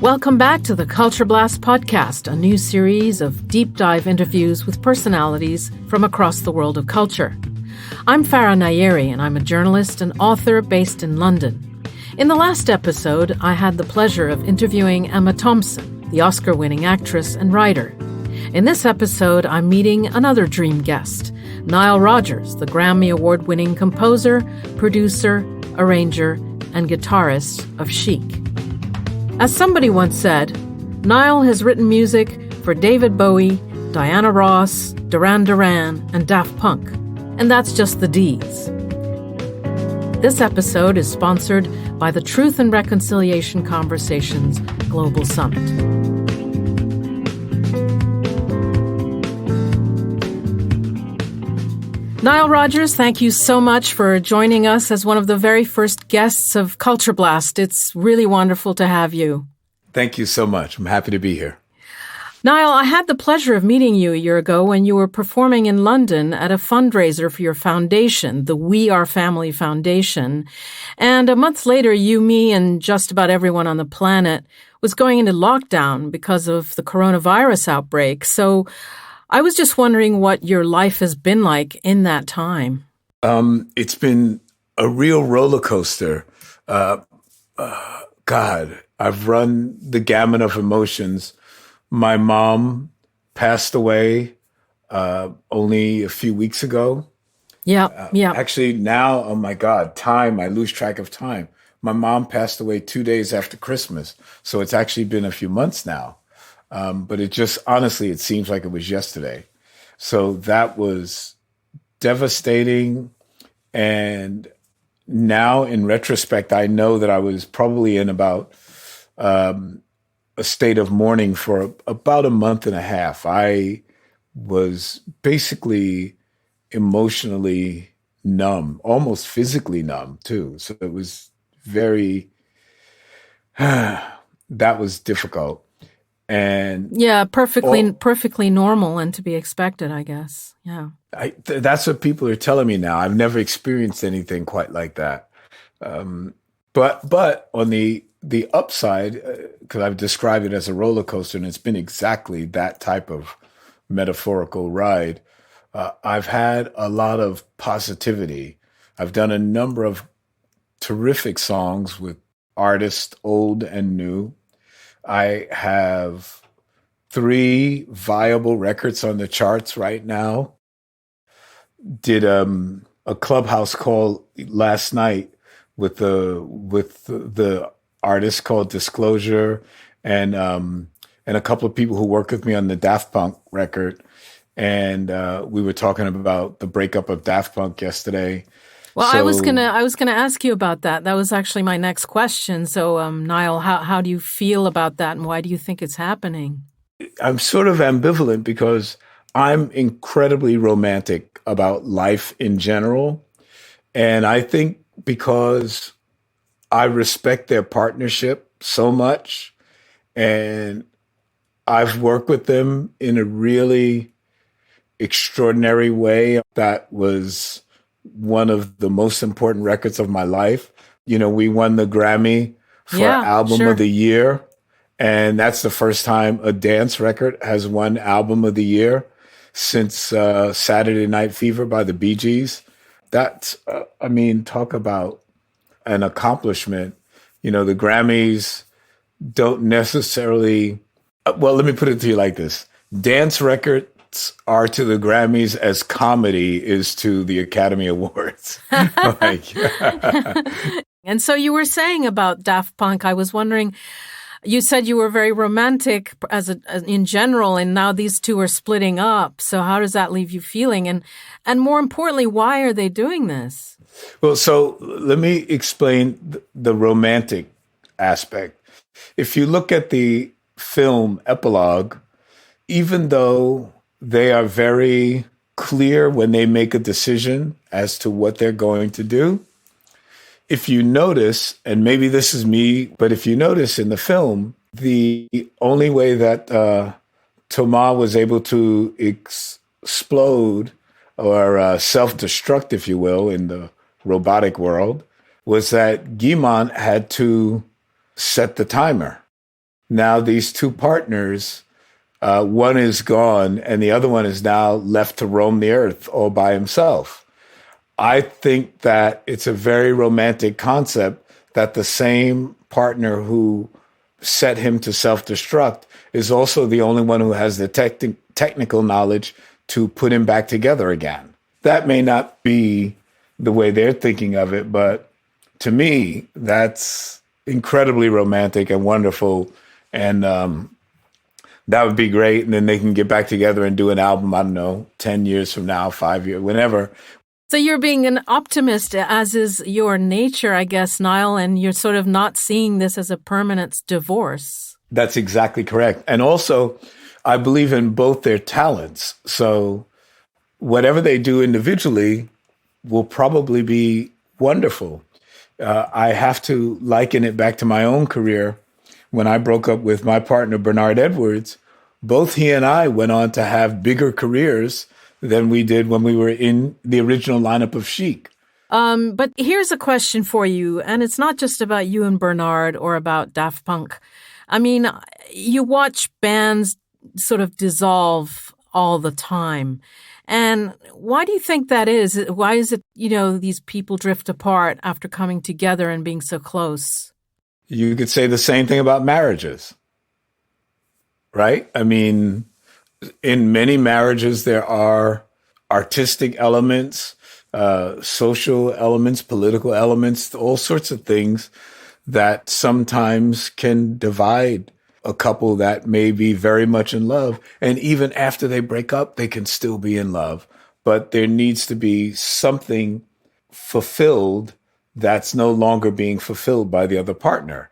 Welcome back to the CultureBlast podcast, a new series of deep dive interviews with personalities from across the world of culture. I'm Farah Nayeri, and I'm a journalist and author based in London. In the last episode, I had the pleasure of interviewing Emma Thompson, the Oscar-winning actress and writer. In this episode, I'm meeting another dream guest, Nile Rogers, the Grammy Award-winning composer, producer, arranger, and guitarist of Chic. As somebody once said, Nile has written music for David Bowie, Diana Ross, Duran Duran, and Daft Punk. And that's just the Ds. This episode is sponsored by the Truth and Reconciliation Conversations Global Summit. Nile Rogers, thank you so much for joining us as one of the very first guests of CultureBlast. It's really wonderful to have you. Thank you so much. I'm happy to be here. Niall, I had the pleasure of meeting you a year ago when you were performing in London at a fundraiser for your foundation, the We Are Family Foundation. And a month later, you, me, and just about everyone on the planet was going into lockdown because of the coronavirus outbreak. So I was just wondering what your life has been like in that time. It's been a real roller coaster. God, I've run the gamut of emotions. My mom passed away only a few weeks ago. Yeah. Actually, now, oh my God, time, I lose track of time. My mom passed away 2 days after Christmas. So it's actually been a few months now. But it just, honestly, it seems like it was yesterday. So that was devastating. And now in retrospect, I know that I was probably in about a state of mourning for about a month and a half. I was basically emotionally numb, almost physically numb too. So it was very, that was difficult. And yeah, perfectly normal and to be expected, I guess. Yeah. That's what people are telling me now. I've never experienced anything quite like that. But on the upside, because I've described it as a roller coaster, and it's been exactly that type of metaphorical ride, I've had a lot of positivity. I've done a number of terrific songs with artists, old and new. I have 3 viable records on the charts right now. Did a Clubhouse call last night with the artist called Disclosure and a couple of people who work with me on the Daft Punk record. And we were talking about the breakup of Daft Punk yesterday. Well, I was gonna ask you about that. That was actually my next question. So, Niall, how do you feel about that, and why do you think it's happening? I'm sort of ambivalent because I'm incredibly romantic about life in general, and I think because I respect their partnership so much, and I've worked with them in a really extraordinary way that was one of the most important records of my life. You know, we won the Grammy for Album of the Year. And that's the first time a dance record has won Album of the Year since Saturday Night Fever by the Bee Gees. That's, talk about an accomplishment. You know, the Grammys don't necessarily, well, let me put it to you like this. Dance records are to the Grammys as comedy is to the Academy Awards. And so you were saying about Daft Punk, I was wondering, you said you were very romantic in general, and now these two are splitting up. So how does that leave you feeling? And more importantly, why are they doing this? Well, so let me explain the romantic aspect. If you look at the film Epilogue, even though they are very clear when they make a decision as to what they're going to do, if you notice, and maybe this is me, but if you notice in the film, the only way that Thomas was able to explode or self-destruct, if you will, in the robotic world, was that Guillemot had to set the timer. now these two partners, one is gone and the other one is now left to roam the earth all by himself. I think that it's a very romantic concept that the same partner who set him to self-destruct is also the only one who has the technical knowledge to put him back together again. That may not be the way they're thinking of it, but to me, that's incredibly romantic and wonderful. And that would be great. And then they can get back together and do an album, I don't know, 10 years from now, 5 years, whenever. So you're being an optimist, as is your nature, I guess, Nile, and you're sort of not seeing this as a permanent divorce. That's exactly correct. And also, I believe in both their talents. So whatever they do individually will probably be wonderful. I have to liken it back to my own career. When I broke up with my partner, Bernard Edwards, both he and I went on to have bigger careers than we did when we were in the original lineup of Chic. But here's a question for you, and it's not just about you and Bernard or about Daft Punk. I mean, you watch bands sort of dissolve all the time. And why do you think that is? Why is it, these people drift apart after coming together and being so close? You could say the same thing about marriages, right? I mean, in many marriages, there are artistic elements, social elements, political elements, all sorts of things that sometimes can divide a couple that may be very much in love. And even after they break up, they can still be in love. But there needs to be something fulfilled that's no longer being fulfilled by the other partner.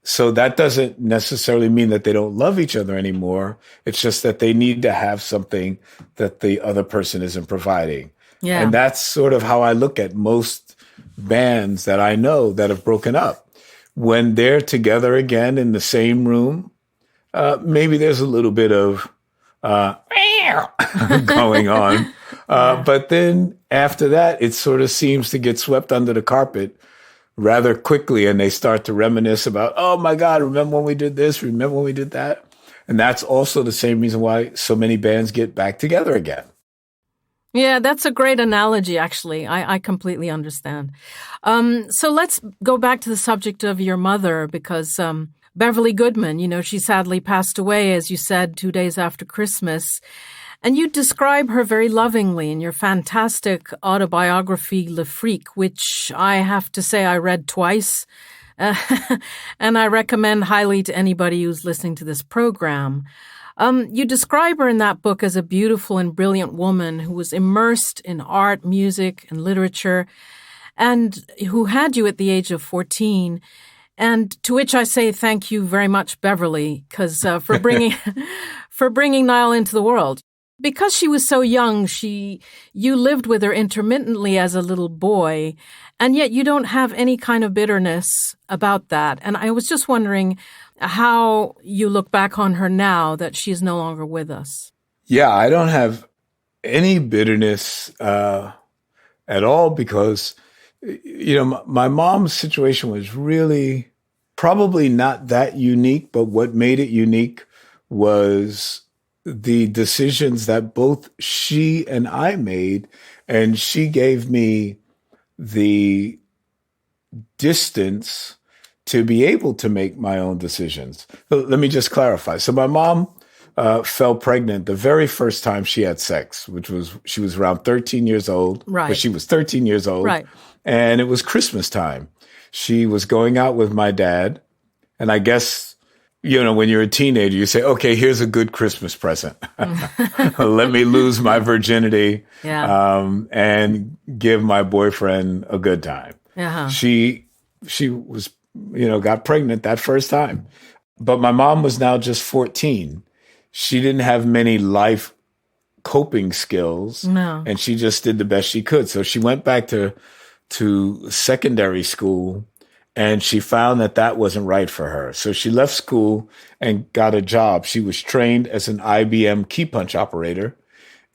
So that doesn't necessarily mean that they don't love each other anymore. It's just that they need to have something that the other person isn't providing. Yeah. And that's sort of how I look at most bands that I know that have broken up. When they're together again in the same room, maybe there's a little bit of going on. But then after that, it sort of seems to get swept under the carpet rather quickly, and they start to reminisce about, oh my God, remember when we did this? Remember when we did that? And that's also the same reason why so many bands get back together again. Yeah, that's a great analogy, actually. I completely understand. So let's go back to the subject of your mother, because Beverly Goodman, she sadly passed away, as you said, 2 days after Christmas. And you describe her very lovingly in your fantastic autobiography, Le Freak, which I have to say I read twice. And I recommend highly to anybody who's listening to this program. You describe her in that book as a beautiful and brilliant woman who was immersed in art, music, and literature, and who had you at the age of 14. And to which I say thank you very much, Beverly, because for bringing Nile into the world. Because she was so young, you lived with her intermittently as a little boy, and yet you don't have any kind of bitterness about that. And I was just wondering how you look back on her now that she is no longer with us. Yeah, I don't have any bitterness at all because, my mom's situation was really probably not that unique, but what made it unique was the decisions that both she and I made, and she gave me the distance to be able to make my own decisions. Let me just clarify. So my mom fell pregnant the very first time she had sex, she was around 13 years old. Right. But she was 13 years old. Right. And it was Christmas time. She was going out with my dad. And I guess, when you're a teenager, you say, okay, here's a good Christmas present. Let me lose my virginity and give my boyfriend a good time. Uh-huh. She was, got pregnant that first time. But my mom was now just 14. She didn't have many life coping skills. No. And she just did the best she could. So she went back to secondary school, and she found that wasn't right for her. So she left school and got a job. She was trained as an IBM key punch operator.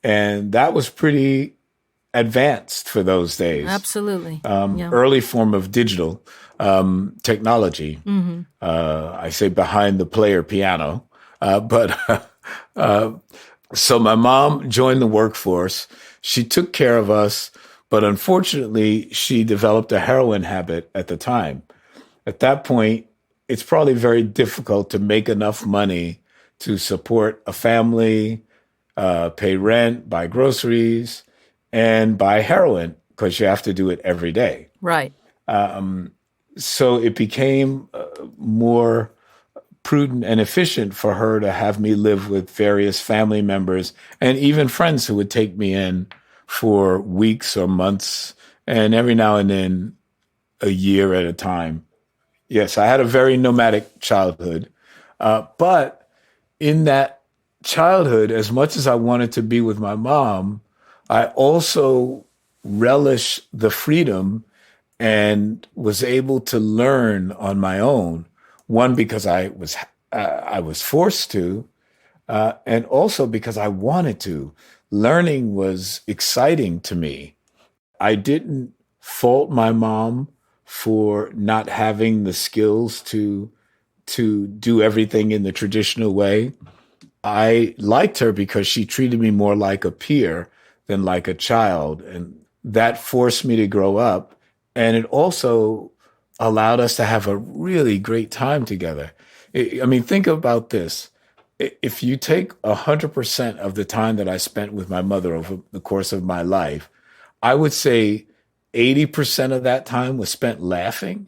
And that was pretty advanced for those days. Absolutely. Early form of digital. technology. I say behind the player piano. So my mom joined the workforce. She took care of us, but unfortunately, she developed a heroin habit at the time. At that point, it's probably very difficult to make enough money to support a family, pay rent, buy groceries, and buy heroin because you have to do it every day. Right. So it became more prudent and efficient for her to have me live with various family members and even friends who would take me in for weeks or months, and every now and then a year at a time. Yes, I had a very nomadic childhood. But in that childhood, as much as I wanted to be with my mom, I also relished the freedom and was able to learn on my own. One, because I was forced to, and also because I wanted to. Learning was exciting to me. I didn't fault my mom for not having the skills to do everything in the traditional way. I liked her because she treated me more like a peer than like a child. And that forced me to grow up. And it also allowed us to have a really great time together. I mean, think about this. If you take 100% of the time that I spent with my mother over the course of my life, I would say 80% of that time was spent laughing.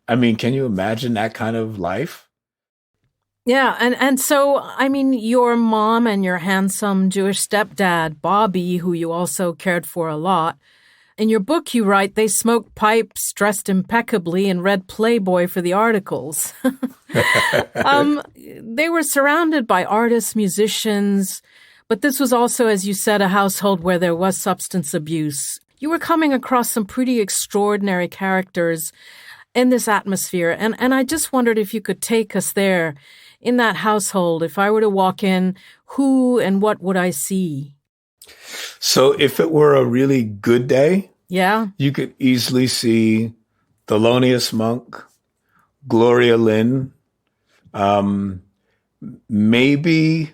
I mean, can you imagine that kind of life? Yeah, and so, I mean, your mom and your handsome Jewish stepdad, Bobby, who you also cared for a lot, in your book you write they smoked pipes, dressed impeccably, and read Playboy for the articles. They were surrounded by artists, musicians, but this was also, as you said, a household where there was substance abuse. You were coming across some pretty extraordinary characters in this atmosphere, and I just wondered if you could take us there. In that household, if I were to walk in, who and what would I see? So if it were a really good day, yeah, you could easily see Thelonious Monk, Gloria Lynn, maybe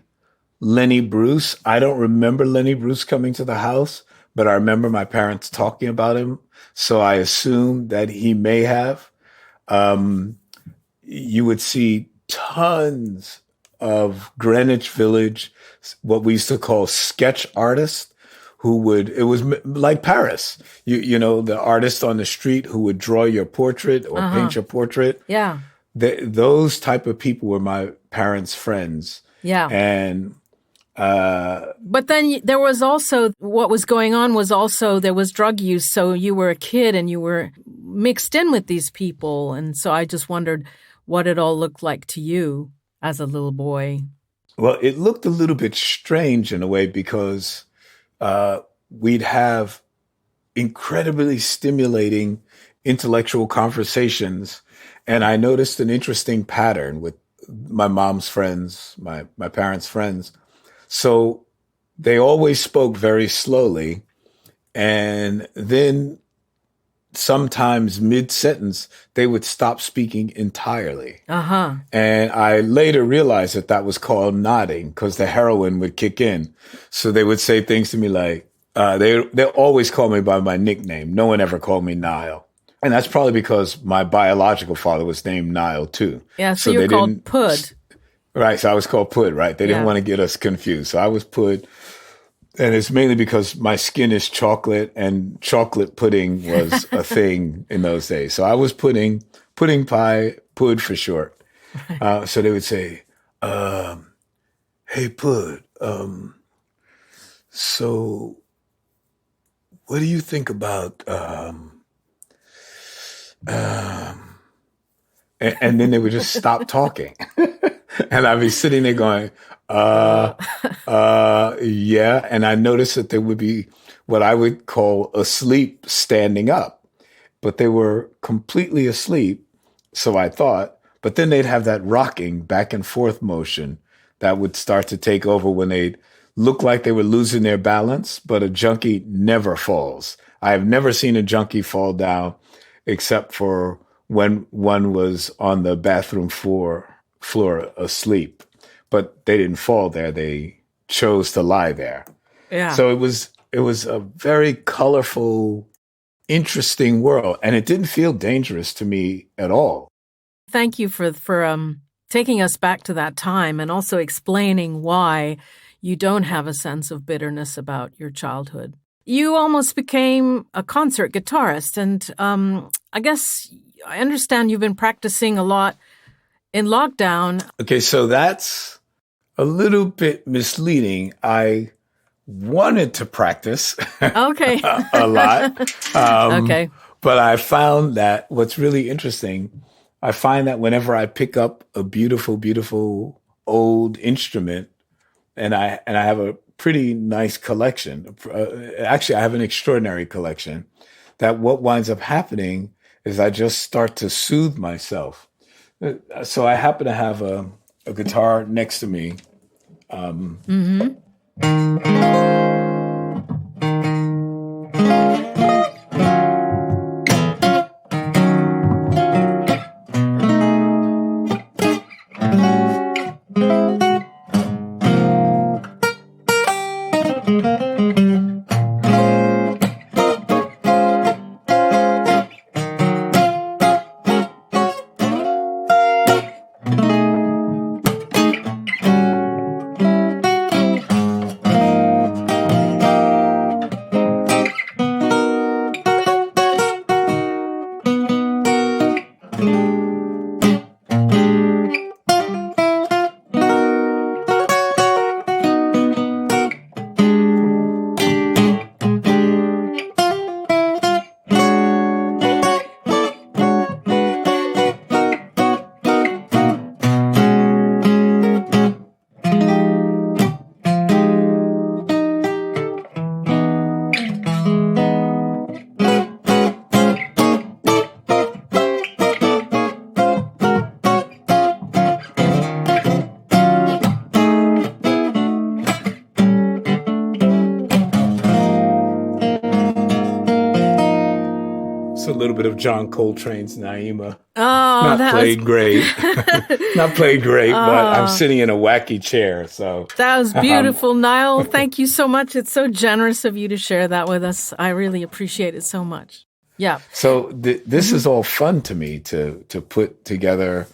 Lenny Bruce. I don't remember Lenny Bruce coming to the house, but I remember my parents talking about him. So I assume that he may have. You would see tons of Greenwich Village, what we used to call sketch artists, it was like Paris, you know, the artist on the street who would draw your portrait or paint your portrait. Yeah. Those type of people were my parents' friends. Yeah. And but then there was also, what was going on was also, there was drug use. So you were a kid and you were mixed in with these people. And so I just wondered what it all looked like to you as a little boy. Well, it looked a little bit strange in a way because we'd have incredibly stimulating intellectual conversations. And I noticed an interesting pattern with my mom's friends, my parents' friends. So they always spoke very slowly. And then sometimes mid-sentence, they would stop speaking entirely. And I later realized that was called nodding because the heroin would kick in. So they would say things to me like, they always call me by my nickname. No one ever called me Nile. And that's probably because my biological father was named Nile too. Yeah, so you're called Pud. Right, so I was called Pud, right? They didn't want to get us confused. So I was Pud. And it's mainly because my skin is chocolate and chocolate pudding was a thing in those days. So I was pudding pie, Pud for short. So they would say, hey, Pud, so what do you think about, and then they would just stop talking. And I'd be sitting there going, yeah. And I noticed that there would be what I would call asleep standing up, but they were completely asleep. So I thought, but then they'd have that rocking back and forth motion that would start to take over when they'd look like they were losing their balance, but a junkie never falls. I have never seen a junkie fall down except for when one was on the bathroom floor asleep, but they didn't fall there. They chose to lie there. Yeah. So it was a very colorful, interesting world, and it didn't feel dangerous to me at all. Thank you for taking us back to that time and also explaining why you don't have a sense of bitterness about your childhood. You almost became a concert guitarist, and I guess I understand you've been practicing a lot in lockdown. Okay, so that's a little bit misleading. I wanted to practice Okay. a lot. Okay. But I found that what's really interesting, I find that whenever I pick up a beautiful, beautiful old instrument, and I have a pretty nice collection. Actually, I have an extraordinary collection. That what winds up happening is I just start to soothe myself. So I happen to have a guitar next to me. Mm-hmm. A little bit of John Coltrane's Naima. Oh, Not played great. Not played great, but I'm sitting in a wacky chair. So that was beautiful, Nile. Thank you so much. It's so generous of you to share that with us. I really appreciate it so much. Yeah. So this is all fun to me to put together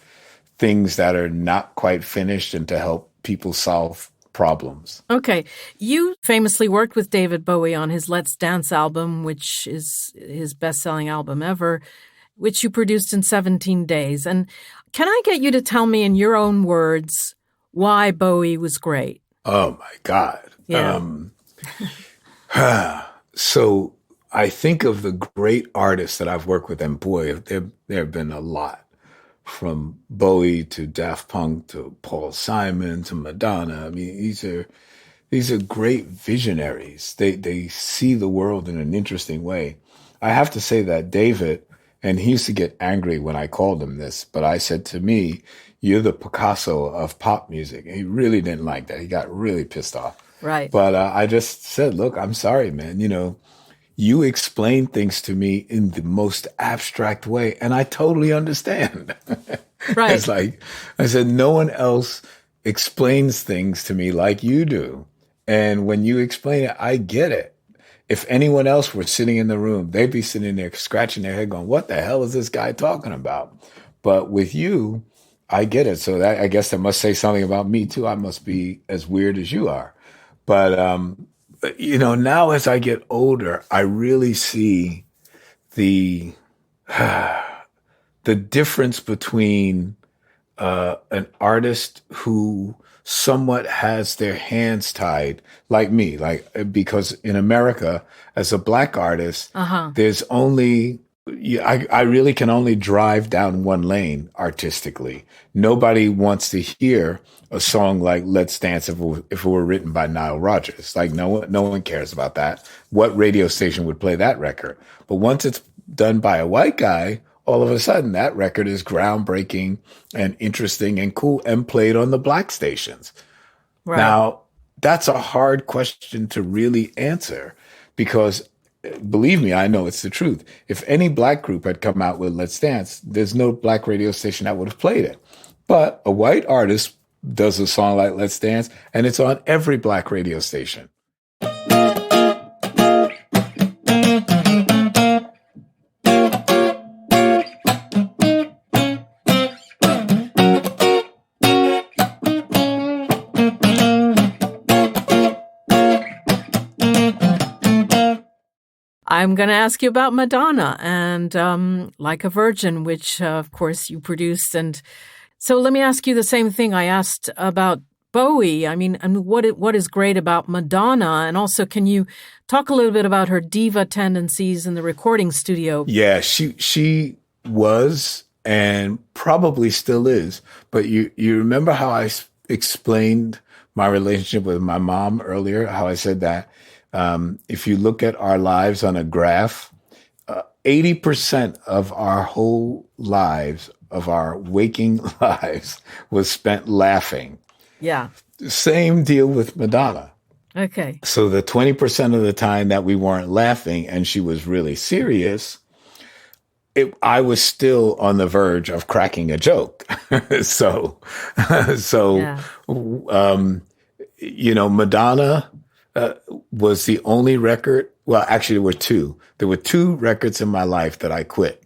things that are not quite finished and to help people solve problems. Okay. You famously worked with David Bowie on his Let's Dance album, which is his best-selling album ever, which you produced in 17 days. And can I get you to tell me in your own words why Bowie was great? Oh, my God. Yeah. So I think of the great artists that I've worked with, and boy, there have been a lot. From Bowie to Daft Punk to Paul Simon to Madonna. I mean, these are great visionaries. They see the world in an interesting way. I have to say that David, and he used to get angry when I called him this, but I said to me, "You're the Picasso of pop music." And he really didn't like that. He got really pissed off. Right. But I just said, "Look, I'm sorry, man. You explain things to me in the most abstract way, and I totally understand." Right. It's like, I said, no one else explains things to me like you do. And when you explain it, I get it. If anyone else were sitting in the room, they'd be sitting there scratching their head going, what the hell is this guy talking about? But with you, I get it. So that, I guess that must say something about me too. I must be as weird as you are. But, now as I get older, I really see the difference between an artist who somewhat has their hands tied, like me, because in America, as a Black artist, there's only, I really can only drive down one lane artistically. Nobody wants to hear a song like Let's Dance if it were written by Nile Rogers. Like no one cares about that. What radio station would play that record? But once it's done by a white guy, all of a sudden that record is groundbreaking and interesting and cool and played on the Black stations. Right. Now, that's a hard question to really answer because believe me, I know it's the truth. If any black group had come out with Let's Dance, there's no black radio station that would have played it. But a white artist does a song like Let's Dance, and it's on every black radio station. I'm going to ask you about Madonna and Like a Virgin, which, of course, you produced. And so let me ask you the same thing I asked about Bowie. I mean, what is great about Madonna? And also, can you talk a little bit about her diva tendencies in the recording studio? Yeah, she was and probably still is. But you remember how I explained my relationship with my mom earlier, how I said that if you look at our lives on a graph, 80% of our whole lives, of our waking lives, was spent laughing. Yeah. Same deal with Madonna. Okay. So the 20% of the time that we weren't laughing and she was really serious, I was still on the verge of cracking a joke. so, yeah. Madonna was the only record. Well, actually, there were two. There were two records in my life that I quit.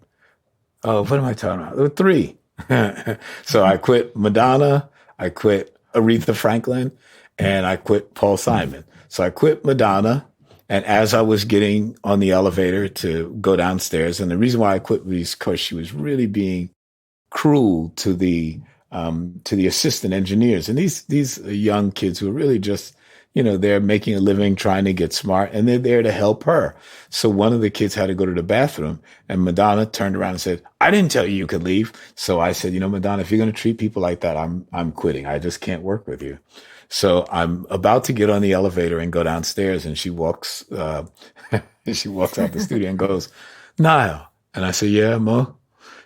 Oh, what am I talking about? There were three. So I quit Madonna, I quit Aretha Franklin, and I quit Paul Simon. So I quit Madonna. And as I was getting on the elevator to go downstairs, and the reason why I quit was because she was really being cruel to the assistant engineers. And these young kids who are really just, they're making a living, trying to get smart, and they're there to help her. So one of the kids had to go to the bathroom, and Madonna turned around and said, "I didn't tell you could leave." So I said, Madonna, if you're going to treat people like that, I'm quitting. I just can't work with you. So I'm about to get on the elevator and go downstairs, and she walks out the studio and goes, "Nile." And I said, "Yeah, Mo."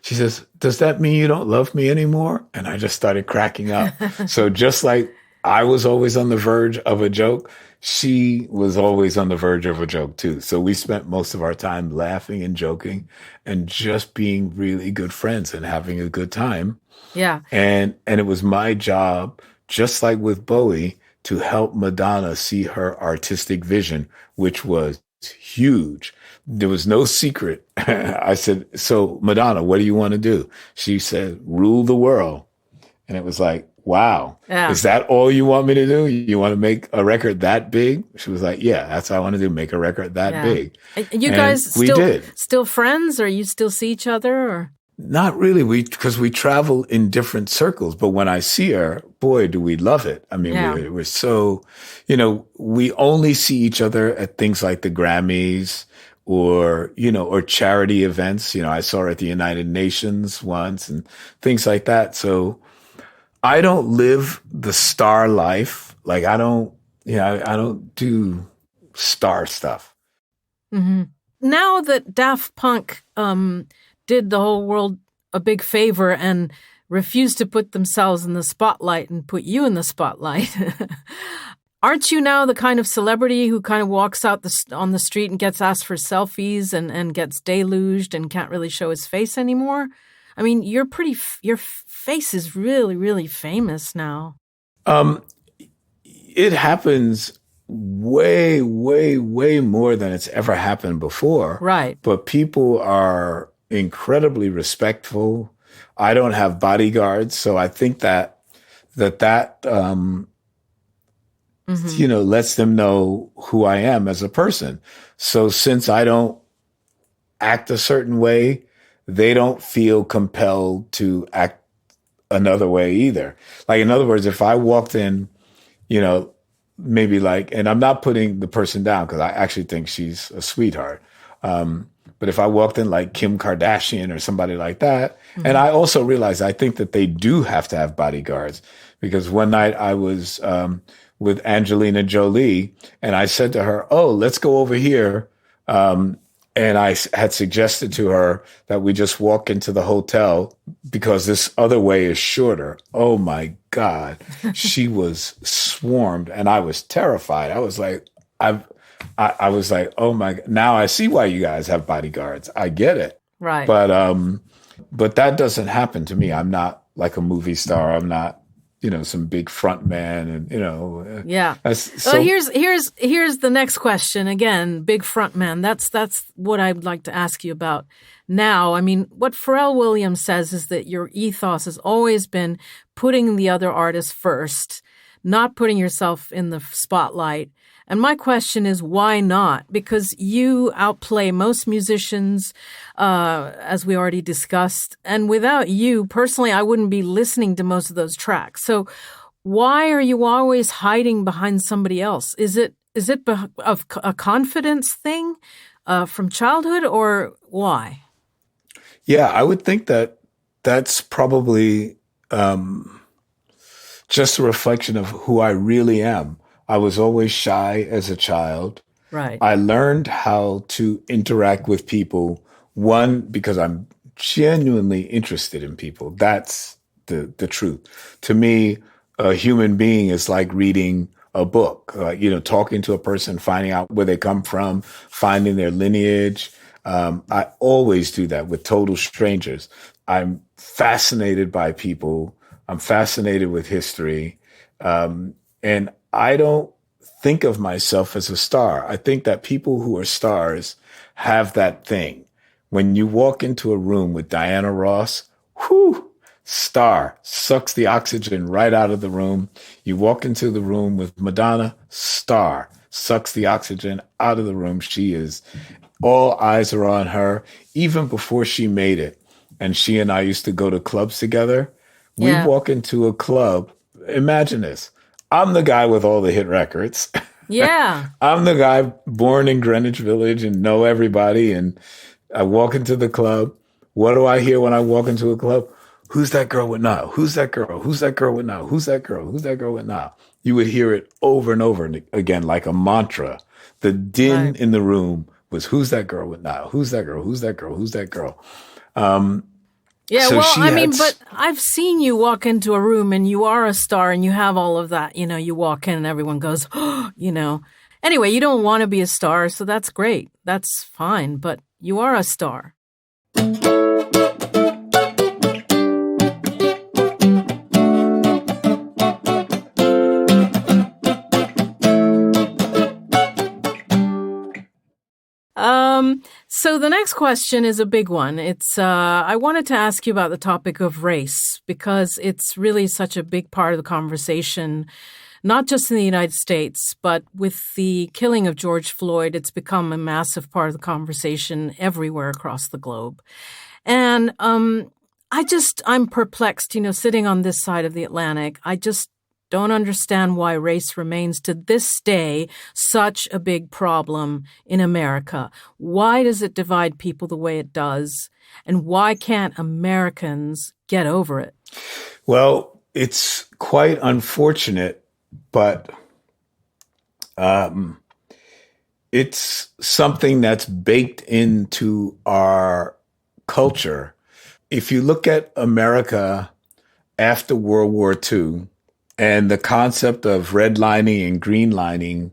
She says, "Does that mean you don't love me anymore?" And I just started cracking up. So just like I was always on the verge of a joke, she was always on the verge of a joke too. So we spent most of our time laughing and joking and just being really good friends and having a good time. Yeah. And it was my job, just like with Bowie, to help Madonna see her artistic vision, which was huge. There was no secret. I said, "So Madonna, what do you want to do?" She said, "Rule the world." And it was like, wow, yeah. Is that all you want me to do? You want to make a record that big? She was like, "Yeah, that's what I want to do, make a record that big." And you guys still friends, or you still see each other? Or not really, because we travel in different circles. But when I see her, boy, do we love it. I mean, we're so, we only see each other at things like the Grammys or charity events. I saw her at the United Nations once and things like that. So I don't live the star life. Like I don't do star stuff. Mm-hmm. Now that Daft Punk did the whole world a big favor and refused to put themselves in the spotlight and put you in the spotlight, aren't you now the kind of celebrity who kind of walks out on the street and gets asked for selfies and gets deluged and can't really show his face anymore? I mean, your face is really, really famous now. It happens way, way, way more than it's ever happened before. Right. But people are incredibly respectful. I don't have bodyguards, so I think that lets them know who I am as a person. So since I don't act a certain way, they don't feel compelled to act another way either. Like, in other words, if I walked in, maybe like, and I'm not putting the person down because I actually think she's a sweetheart. But if I walked in like Kim Kardashian or somebody like that, mm-hmm. And I also realized I think that they do have to have bodyguards, because one night I was with Angelina Jolie and I said to her, "Oh, let's go over here." And I had suggested to her that we just walk into the hotel because this other way is shorter. Oh my God. She was swarmed and I was terrified. I was like, I was like, oh my, now I see why you guys have bodyguards. I get it. Right. But that doesn't happen to me. I'm not like a movie star. I'm not, some big front man and, Yeah. that's Well, so. here's the next question. Again, big front man. That's what I'd like to ask you about now. I mean, what Pharrell Williams says is that your ethos has always been putting the other artist first, not putting yourself in the spotlight. And my question is, why not? Because you outplay most musicians, as we already discussed. And without you, personally, I wouldn't be listening to most of those tracks. So why are you always hiding behind somebody else? Is it a confidence thing from childhood, or why? Yeah, I would think that that's probably just a reflection of who I really am. I was always shy as a child. Right. I learned how to interact with people, one, because I'm genuinely interested in people. That's the truth. To me, a human being is like reading a book, talking to a person, finding out where they come from, finding their lineage. I always do that with total strangers. I'm fascinated by people. I'm fascinated with history. And I don't think of myself as a star. I think that people who are stars have that thing. When you walk into a room with Diana Ross, whew, star, sucks the oxygen right out of the room. You walk into the room with Madonna, star, sucks the oxygen out of the room. She is, all eyes are on her, even before she made it. And she and I used to go to clubs together. We'd Yeah. walk into a club. Imagine this. I'm the guy with all the hit records. Yeah. I'm the guy born in Greenwich Village and know everybody. And I walk into the club. What do I hear when I walk into a club? Who's that girl with Nile? Who's that girl? Who's that girl with Nile? Who's that girl? Who's that girl with Nile? You would hear it over and over again, like a mantra. The din Right. in the room was, who's that girl with Nile? Who's that girl? Who's that girl? Who's that girl? Yeah, So well, she I had, mean, but I've seen you walk into a room and you are a star and you have all of that. You walk in and everyone goes, Anyway, you don't want to be a star, so that's great. That's fine, but you are a star. So the next question is a big one. I wanted to ask you about the topic of race because it's really such a big part of the conversation, not just in the United States, but with the killing of George Floyd, it's become a massive part of the conversation everywhere across the globe. And I'm perplexed, sitting on this side of the Atlantic. I just don't understand why race remains to this day such a big problem in America. Why does it divide people the way it does? And why can't Americans get over it? well, it's quite unfortunate, but it's something that's baked into our culture. If you look at America after World War II, and the concept of redlining and greenlining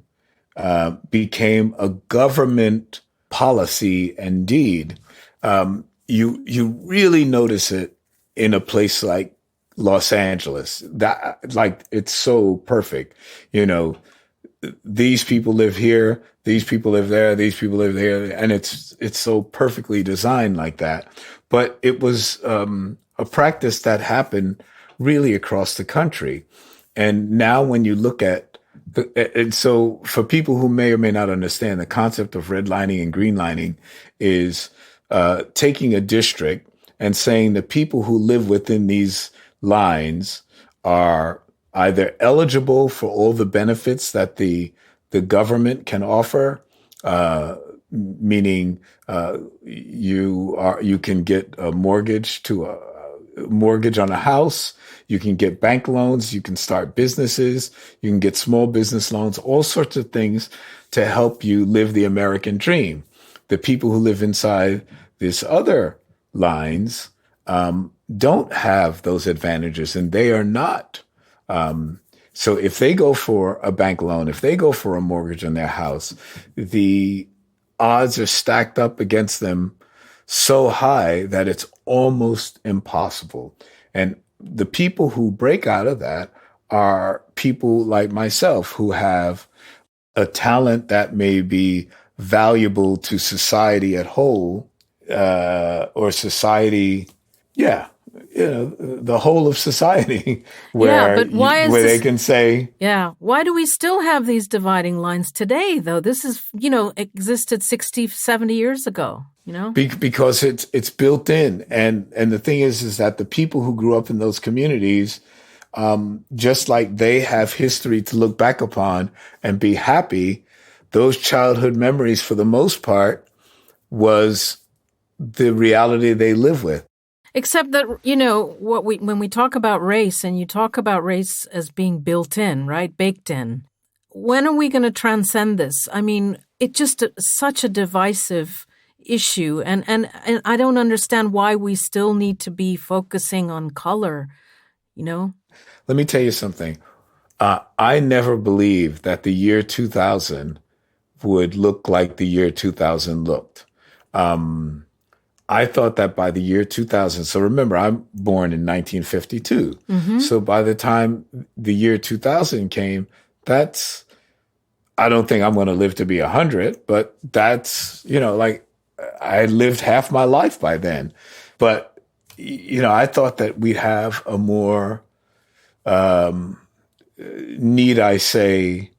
became a government policy indeed. You really notice it in a place like Los Angeles. That, like, it's so perfect. These people live here, these people live there, these people live there, and it's so perfectly designed like that. But it was a practice that happened really across the country. And now when you look at, and so for people who may or may not understand, the concept of redlining and greenlining is taking a district and saying the people who live within these lines are either eligible for all the benefits that the government can offer, meaning you can get a mortgage on a house, you can get bank loans, you can start businesses, you can get small business loans, all sorts of things to help you live the American dream. The people who live inside this other lines don't have those advantages, and they are not So if they go for a bank loan, if they go for a mortgage on their house, the odds are stacked up against them so high that it's almost impossible. And the people who break out of that are people like myself who have a talent that may be valuable to society at whole, or society, yeah, the whole of society, where but why is where this, they can say, yeah, why do we still have these dividing lines today, though? This is, existed 60, 70 years ago, because it's built in, and the thing is that the people who grew up in those communities, just like they have history to look back upon and be happy, those childhood memories, for the most part, was the reality they live with. Except that, when we talk about race, and you talk about race as being built in, right? Baked in. When are we going to transcend this? I mean, it's just such a divisive issue. And I don't understand why we still need to be focusing on color, Let me tell you something. I never believed that the year 2000 would look like the year 2000 looked. I thought that by the year 2000, so remember, I'm born in 1952. Mm-hmm. So by the time the year 2000 came, I don't think I'm going to live to be 100, but that's, I lived half my life by then. But, I thought that we'd have a more, need I say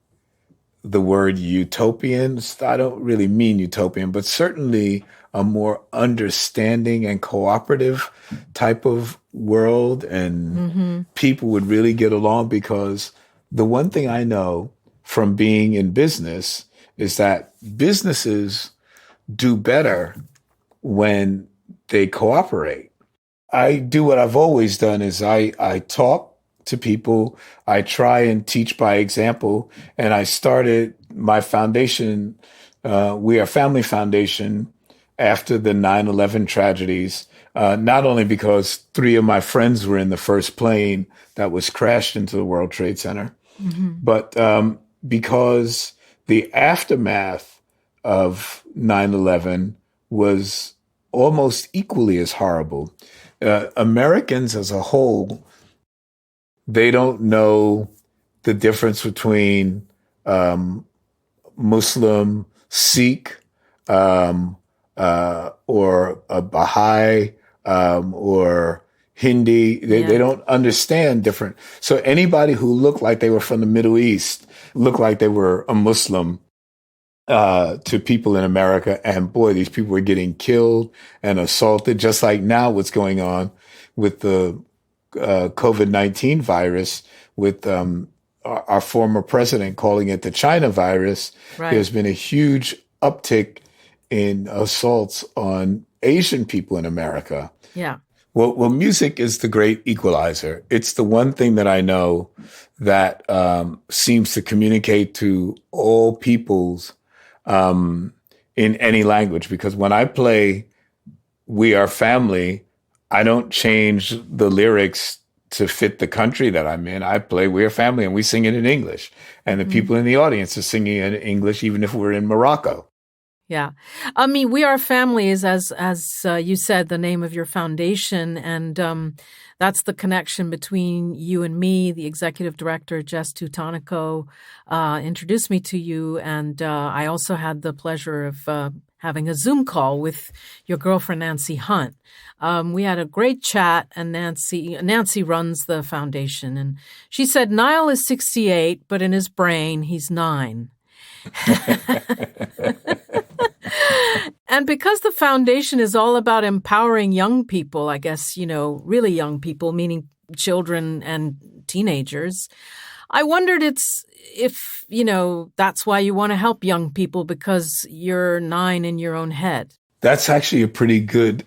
the word utopian? I don't really mean utopian, but certainly a more understanding and cooperative type of world, and people would really get along, because the one thing I know from being in business is that businesses do better when they cooperate. I do what I've always done is I talk to people. I try and teach by example. And I started my foundation, We Are Family Foundation, after the 9/11 tragedies, not only because 3 of my friends were in the first plane that was crashed into the World Trade Center, but because the aftermath of 9/11 was almost equally as horrible. Americans as a whole, they don't know the difference between Muslim, Sikh, or a Baha'i, or Hindi. They don't understand different. So anybody who looked like they were from the Middle East looked like they were a Muslim to people in America. And boy, these people were getting killed and assaulted, just like now what's going on with the COVID-19 virus, with our former president calling it the China virus. Right. There's been a huge uptick in assaults on Asian people in America. Yeah. Well, music is the great equalizer. It's the one thing that I know that seems to communicate to all peoples in any language. Because when I play We Are Family, I don't change the lyrics to fit the country that I'm in. I play We Are Family and we sing it in English. And the people in the audience are singing it in English, even if we're in Morocco. Yeah. I mean, We Are Family is, as you said, the name of your foundation. And that's the connection between you and me. The executive director, Jess Tutonico, introduced me to you. And I also had the pleasure of having a Zoom call with your girlfriend, Nancy Hunt. We had a great chat, and Nancy runs the foundation. And she said, Nile is 68, but in his brain, he's 9. And because the foundation is all about empowering young people, I guess, really young people, meaning children and teenagers, I wondered if that's why you want to help young people, because you're 9 in your own head. That's actually a pretty good,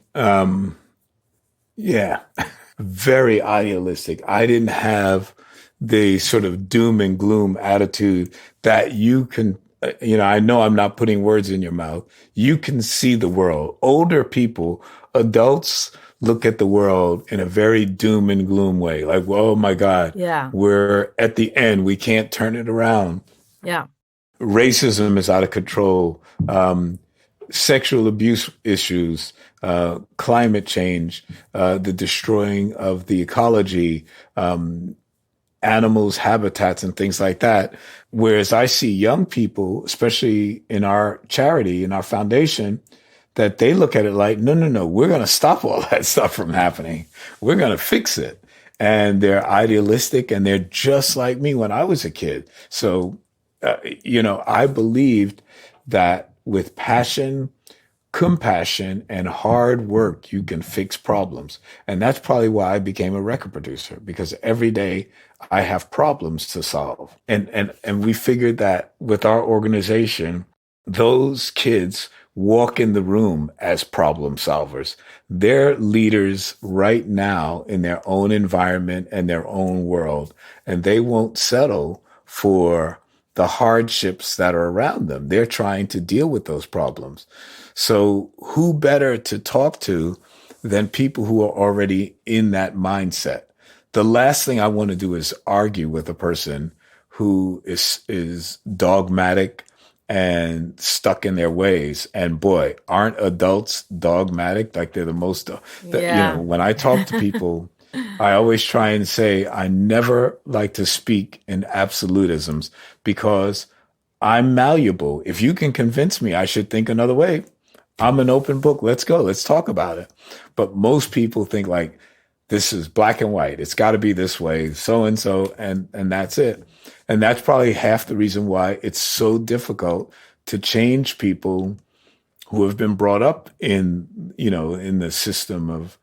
very idealistic. I didn't have the sort of doom and gloom attitude that you can, I know I'm not putting words in your mouth. You can see the world. Older people, adults look at the world in a very doom and gloom way. Like, oh my God, Yeah. we're at the end. We can't turn it around. Yeah. Racism is out of control. Sexual abuse issues, climate change, the destroying of the ecology, animals, habitats, and things like that. Whereas I see young people, especially in our charity, in our foundation, that they look at it like, no, no, no, we're going to stop all that stuff from happening. We're going to fix it. And they're idealistic, and they're just like me when I was a kid. So, I believed that with passion, compassion, and hard work, you can fix problems. And that's probably why I became a record producer, because every day I have problems to solve. And we figured that with our organization, those kids walk in the room as problem solvers. They're leaders right now in their own environment and their own world, and they won't settle for the hardships that are around them. They're trying to deal with those problems. So who better to talk to than people who are already in that mindset? The last thing I want to do is argue with a person who is dogmatic and stuck in their ways. And boy, aren't adults dogmatic? Like they're the most, when I talk to people, I always try and say, I never like to speak in absolutisms because I'm malleable. If you can convince me I should think another way, I'm an open book. Let's go. Let's talk about it. But most people think like, this is black and white. It's got to be this way, so and so, and that's it. And that's probably half the reason why it's so difficult to change people who have been brought up in the system of,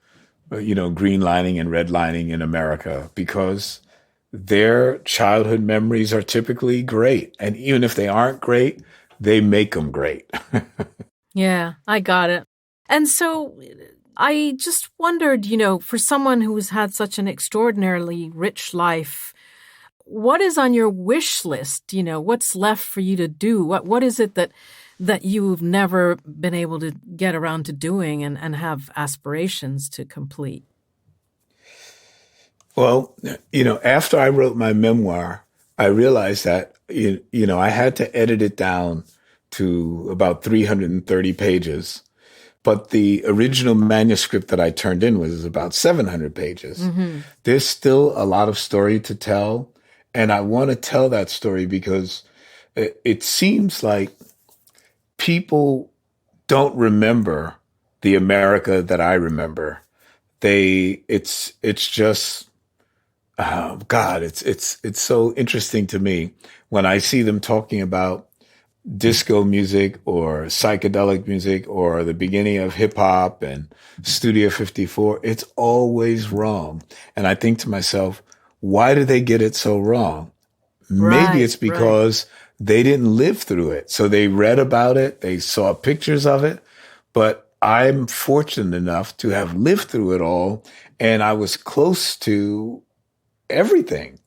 greenlining and redlining in America, because their childhood memories are typically great. And even if they aren't great, they make them great. Yeah, I got it. And so I just wondered, for someone who's had such an extraordinarily rich life, what is on your wish list? What's left for you to do? What is it that you've never been able to get around to doing and have aspirations to complete? Well, after I wrote my memoir, I realized that, I had to edit it down to about 330 pages. But the original manuscript that I turned in was about 700 pages. Mm-hmm. There's still a lot of story to tell. And I want to tell that story because it seems like people don't remember the America that I remember. It's just, oh God, it's so interesting to me when I see them talking about disco music or psychedelic music or the beginning of hip hop and Studio 54. It's always wrong. And I think to myself, why do they get it so wrong? Maybe it's because they didn't live through it. So they read about it. They saw pictures of it. But I'm fortunate enough to have lived through it all. And I was close to everything.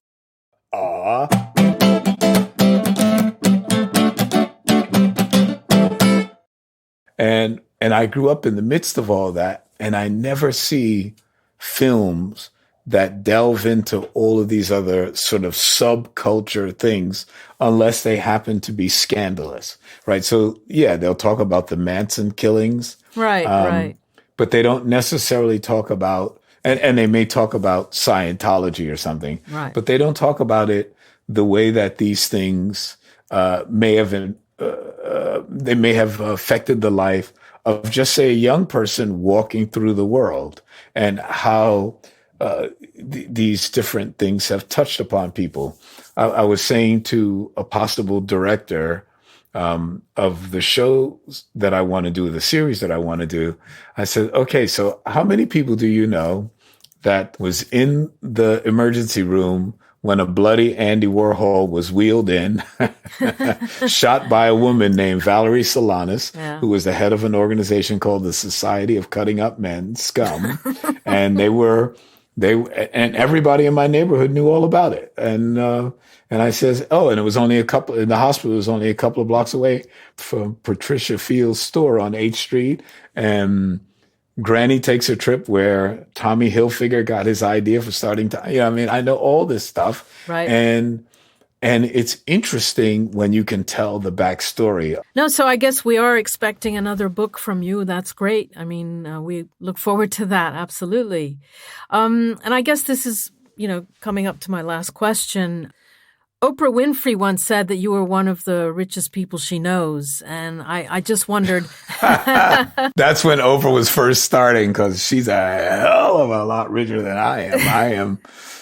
And I grew up in the midst of all that, and I never see films that delve into all of these other sort of subculture things unless they happen to be scandalous, right? So, yeah, they'll talk about the Manson killings. Right. But they don't necessarily talk about, and they may talk about Scientology or something, right, but they don't talk about it the way that these things may have affected the life of just, say, a young person walking through the world, and how these different things have touched upon people. I was saying to a possible director of the shows that I want to do, the series that I want to do, I said, okay, so how many people do you know that was in the emergency room when a bloody Andy Warhol was wheeled in, shot by a woman named Valerie Solanas, who was the head of an organization called the Society of Cutting Up Men, Scum. And and everybody in my neighborhood knew all about it. And I says, and it was only the hospital was only a couple of blocks away from Patricia Field's store on 8th Street. And Granny Takes a Trip, where Tommy Hilfiger got his idea for starting to, I know all this stuff. Right. And it's interesting when you can tell the backstory. No, so I guess we are expecting another book from you. That's great. I mean, we look forward to that. Absolutely. And I guess this is, coming up to my last question. Oprah Winfrey once said that you were one of the richest people she knows. And I just wondered. That's when Oprah was first starting, because she's a hell of a lot richer than I am.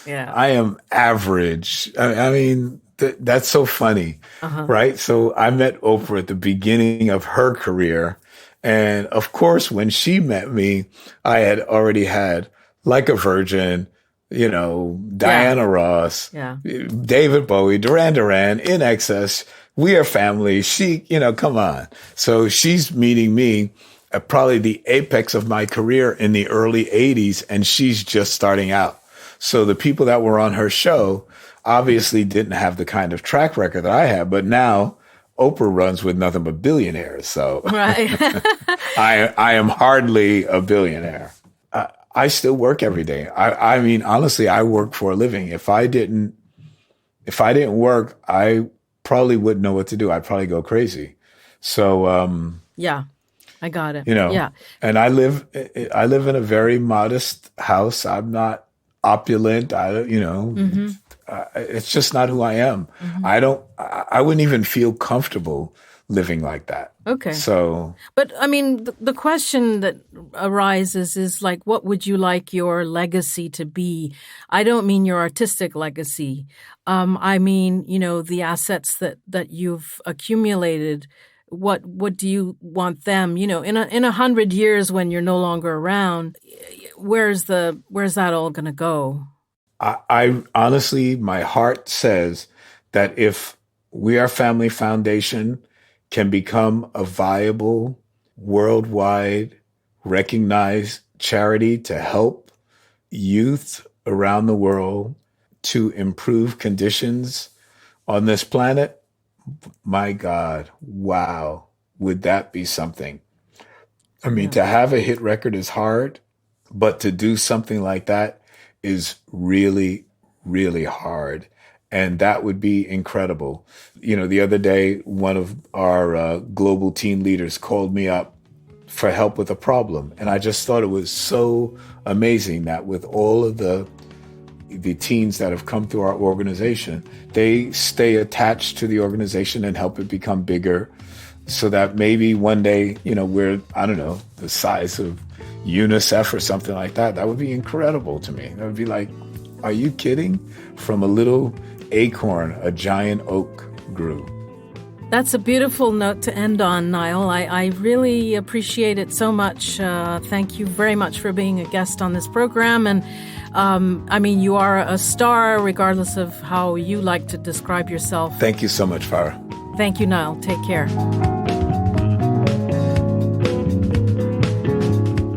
I am average. I mean, that's so funny, right? So I met Oprah at the beginning of her career. And of course, when she met me, I had already had Like a Virgin, Diana Ross, David Bowie, Duran Duran, In Excess, We Are Family. She, come on. So she's meeting me at probably the apex of my career in the early 80s, and she's just starting out. So the people that were on her show obviously didn't have the kind of track record that I have, but now Oprah runs with nothing but billionaires. So right. I am hardly a billionaire. I still work every day. I mean, honestly, I work for a living. If I didn't work, I probably wouldn't know what to do. I'd probably go crazy. So, yeah, I got it. And I live in a very modest house. I'm not opulent. It's just not who I am. I wouldn't even feel comfortable living like that. Okay. So, but I mean, the question that arises is like, what would you like your legacy to be? I don't mean your artistic legacy. I mean, the assets that you've accumulated. What do you want them? In 100 years when you're no longer around, where's that all going to go? I honestly, my heart says that if We Are Family Foundation can become a viable, worldwide, recognized charity to help youth around the world to improve conditions on this planet, my God, wow, would that be something? I mean, to have a hit record is hard, but to do something like that is really, really hard. And that would be incredible. The other day, one of our global teen leaders called me up for help with a problem. And I just thought it was so amazing that with all of the teens that have come through our organization, they stay attached to the organization and help it become bigger, so that maybe one day, we're, I don't know, the size of UNICEF or something like that. That would be incredible to me. That would be like, are you kidding? From a little acorn, a giant oak grew. That's a beautiful note to end on, Nile. I really appreciate it so much. Thank you very much for being a guest on this program. And you are a star regardless of how you like to describe yourself. Thank you so much, Farah. Thank you, Nile. Take care.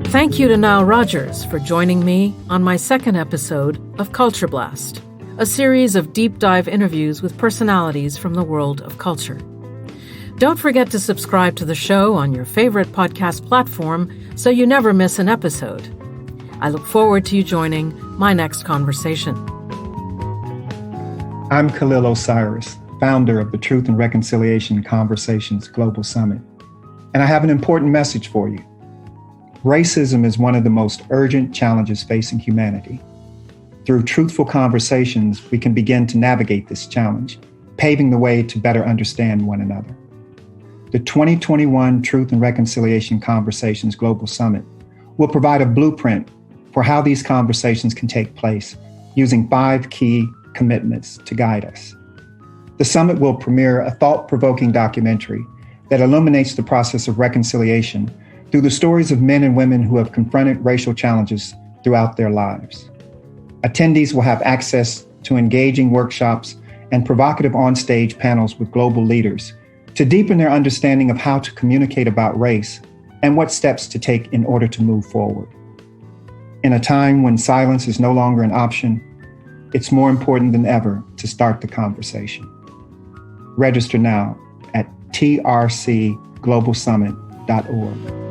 Thank you to Nile Rogers for joining me on my second episode of CultureBlast, a series of deep dive interviews with personalities from the world of culture. Don't forget to subscribe to the show on your favorite podcast platform so you never miss an episode. I look forward to you joining my next conversation. I'm Khalil Osiris, founder of the Truth and Reconciliation Conversations Global Summit, and I have an important message for you. Racism is one of the most urgent challenges facing humanity. Through truthful conversations, we can begin to navigate this challenge, paving the way to better understand one another. The 2021 Truth and Reconciliation Conversations Global Summit will provide a blueprint for how these conversations can take place using 5 key commitments to guide us. The summit will premiere a thought-provoking documentary that illuminates the process of reconciliation through the stories of men and women who have confronted racial challenges throughout their lives. Attendees will have access to engaging workshops and provocative on-stage panels with global leaders to deepen their understanding of how to communicate about race and what steps to take in order to move forward. In a time when silence is no longer an option, it's more important than ever to start the conversation. Register now at trcglobalsummit.org.